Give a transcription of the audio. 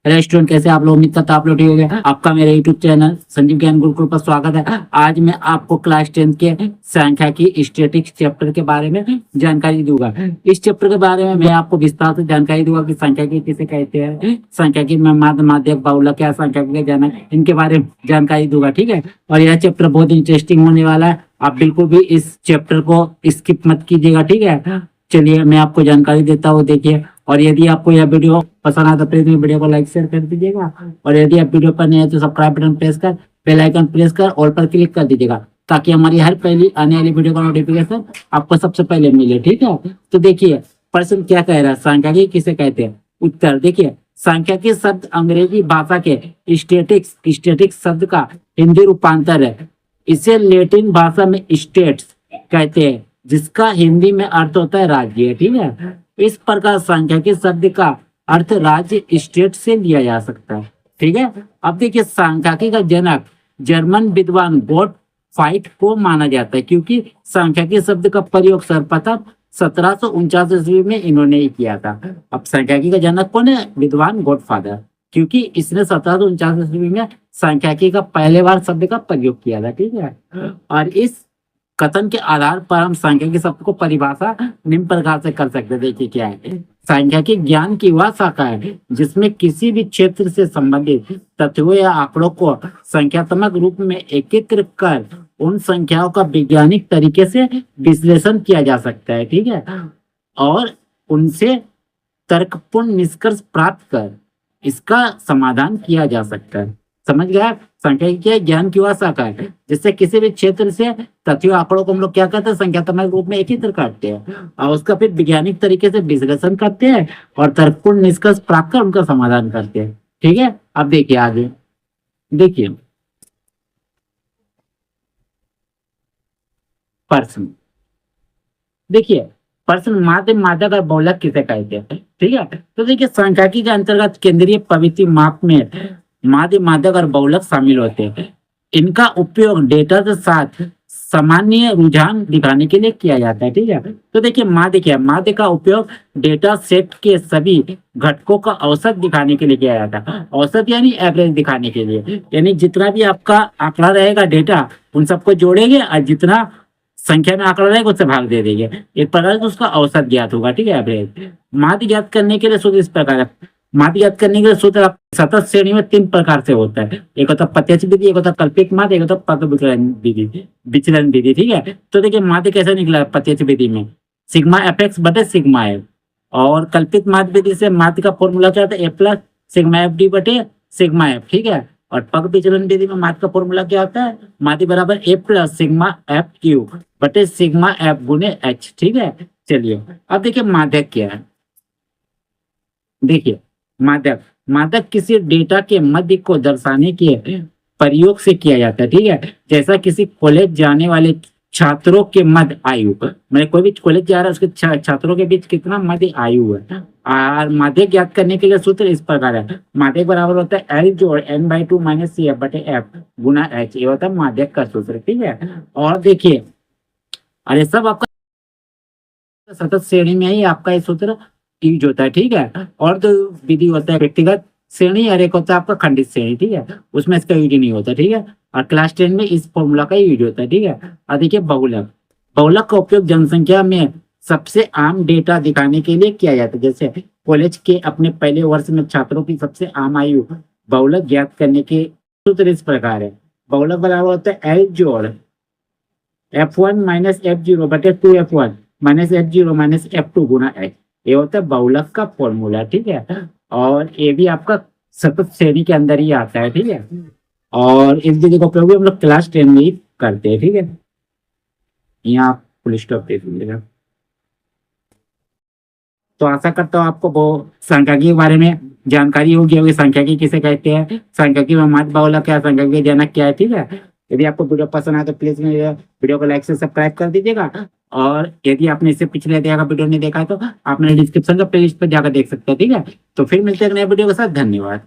Hello student, कैसे आप लोग? उम्मीद करता आप लोग ठीक हो गए। आपका मेरे यूट्यूब चैनल संजीव ज्ञान गुरुकुल पर स्वागत है। आज मैं आपको क्लास 10 के संख्या की स्टैटिक्स चैप्टर के बारे में जानकारी दूंगा। इस चैप्टर के बारे में मैं आपको विस्तार से जानकारी दूंगा कि संख्या की किसे कहते हैं, संख्या की माध्य, माध्यक, बहुलक क्या, संख्या के जनक, इनके बारे में जानकारी दूंगा। ठीक है, और यह चैप्टर बहुत इंटरेस्टिंग होने वाला है। आप बिल्कुल भी इस चैप्टर को स्किप मत कीजिएगा। ठीक है, चलिए मैं आपको जानकारी देता हूँ। देखिए, और यदि आपको यह वीडियो पसंद आता है तो वीडियो को लाइक शेयर कर दीजिएगा, और यदि आप वीडियो पर नए हैं तो सब्सक्राइब बटन प्रेस कर बेल आइकन प्रेस कर ऑल पर क्लिक कर दीजिएगा, ताकि हमारी हर पहली आने वाली वीडियो का नोटिफिकेशन आपको सबसे पहले मिले। ठीक है, तो देखिए प्रश्न क्या कह रहा है, सांख्यिकी किसे कहते हैं। उत्तर देखिए, सांख्यिकी शब्द अंग्रेजी भाषा के स्टेटिक्स शब्द का हिंदी रूपांतर है। इसे लैटिन भाषा में स्टेट्स कहते हैं, जिसका हिंदी में अर्थ होता है राज्य। ठीक है, इस प्रकार सांख्यिकी शब्द का अर्थ राज्य स्टेट से लिया जा सकता है। ठीक है, अब देखिए सांख्यिकी का जनक जर्मन विद्वान गोटफ्राइड को माना जाता है, क्योंकि सांख्यिकी शब्द का प्रयोग सर्वप्रथम 1749 ईस्वी में इन्होंने ही किया था। अब सांख्यिकी का जनक कौन है? विद्वान गोटफ्राइड, क्योंकि इसने 1749 ईस्वी में सांख्यिकी का पहले बार शब्द का प्रयोग किया था। ठीक है, और इस कथन के आधार पर हम सांख्यिकी शब्द को परिभाषा निम्न प्रकार से कर सकते हैं। देखिए क्या है, सांख्यिकी ज्ञान की वह शाखा है जिसमें किसी भी क्षेत्र से संबंधित तथ्यों या आंकड़ों को संख्यात्मक रूप में एकत्रित कर उन संख्याओं का वैज्ञानिक तरीके से विश्लेषण किया जा सकता है। ठीक है, और उनसे तर्कपूर्ण निष्कर्ष प्राप्त कर इसका समाधान किया जा सकता है। समझ गया? सांख्यिकी ज्ञान की वह शाखा है जिससे किसी भी क्षेत्र से तथ्यों आंकड़ों को हम लोग क्या करते हैं, संख्यात्मक रूप में एकत्रित करते हैं और उसका फिर वैज्ञानिक तरीके से विश्लेषण करते हैं और तर्कपूर्ण निष्कर्ष प्राप्त कर उनका समाधान करते हैं। ठीक है, अब देखिए आगे, देखिए प्रश्न। देखिए प्रश्न, माध्य, माध्यक और बहुलक किसे कहते हैं। ठीक है, तो देखिए सांख्यिकी के अंतर्गत केंद्रीय प्रवृत्ति माप में माध्य, माध्यक और बहुलक शामिल होते हैं। इनका उपयोग डेटा के साथ सामान्य रुझान दिखाने के लिए किया जाता है। ठीक है, तो देखिए माध्य क्या है? माध्य का उपयोग डेटा सेट के सभी घटकों का औसत दिखाने के लिए किया जाता है। औसत यानी एवरेज दिखाने के लिए, यानी जितना भी आपका आंकड़ा रहेगा डेटा, उन सबको जोड़ेंगे और जितना संख्या में आंकड़ा रहेगा उससे भाग दे देंगे, एक प्रकार से उसका औसत ज्ञात होगा। ठीक है, एवरेज। माध्य ज्ञात करने के लिए सूत्र इस प्रकार है। माध्य ज्ञात करने के लिए सूत्र सतत श्रेणी में 3 प्रकार से होता है। एक होता है प्रत्यक्ष विधि, एक होता है कल्पित माध्य, एक होता है पद विचलन विधि। ठीक है, तो देखिए माध्य कैसे निकला है प्रत्यक्ष विधि में, सिग्मा एफ एक्स बटे सिग्मा एफ, और कल्पित माध्य विधि से माध्य का फॉर्मूला क्या होता है? ए प्लस सिग्मा एफ डी बटे सिग्मा एफ। ठीक है, और पग विचलन विधि में माध्य का फॉर्मूला क्या होता है? माध्य बराबर ए प्लस सिग्मा एफ क्यू बटे सिग्मा एफ गुने एच। ठीक है, चलिए अब देखिए माध्यक क्या है। देखिए माध्यक, माध्यक किसी डेटा के मध्य को दर्शाने के प्रयोग से किया जाता है। ठीक है, जैसा किसी कॉलेज जाने वाले छात्रों के मध्य आयु, मैंने कोई भी कॉलेज जा रहा है उसके छात्रों के बीच कितना मध्य आयु है। और माध्यक ज्ञात करने के लिए सूत्र इस प्रकार है। माध्यक बराबर होता है एल जोड़ n/2 माइनस सी एफ बटे एफ गुना एच, ये होता है माध्यक का सूत्र। ठीक है, और देखिए अरे सब आपका सतत श्रेणी में ही आपका ये सूत्र यूज होता है। ठीक है, और तो विधि होता है व्यक्तिगत श्रेणी और एक होता है आपका खंडित श्रेणी। ठीक है, उसमें इसका यूज नहीं होता। ठीक है, और क्लास 10 में इस फॉर्मूला का यूज होता है। ठीक है, और देखिए बहुलक, बहुलक का उपयोग जनसंख्या में सबसे आम डेटा दिखाने के लिए किया जाता है। जैसे कॉलेज के अपने पहले वर्ष में छात्रों की सबसे आम आयु, बहुलक ज्ञात करने के सूत्र इस प्रकार है। बहुलक बराबर होता है एल जोड़ f1 माइनस f0 बटे 2f1 minus f0 minus f2 गुना एच, ये होता है बहुलक का फॉर्मूला। ठीक है, और ये भी आपका सतत श्रेणी के अंदर ही आता है। ठीक है, और इस विधि का उपयोग हम लोग क्लास 10 में ही करते हैं। ठीक है, यहाँ आप फुल स्टॉप दे दीजिएगा। तो आशा करता हूँ आपको वो सांख्यिकी के बारे में जानकारी होगी सांख्यिकी किसे कहते हैं, सांख्यिकी में माध्य, बहुलक क्या, सांख्यिकी जनक क्या है। ठीक है, यदि आपको वीडियो पसंद आए तो प्लीज मेरे वीडियो को लाइक से सब्सक्राइब कर दीजिएगा, और यदि आपने इससे पिछले देखा वीडियो नहीं देखा है तो आप मेरे डिस्क्रिप्शन का प्लेलिस्ट पर जाकर देख सकते हैं। ठीक है, तो फिर मिलते हैं नए वीडियो के साथ। धन्यवाद।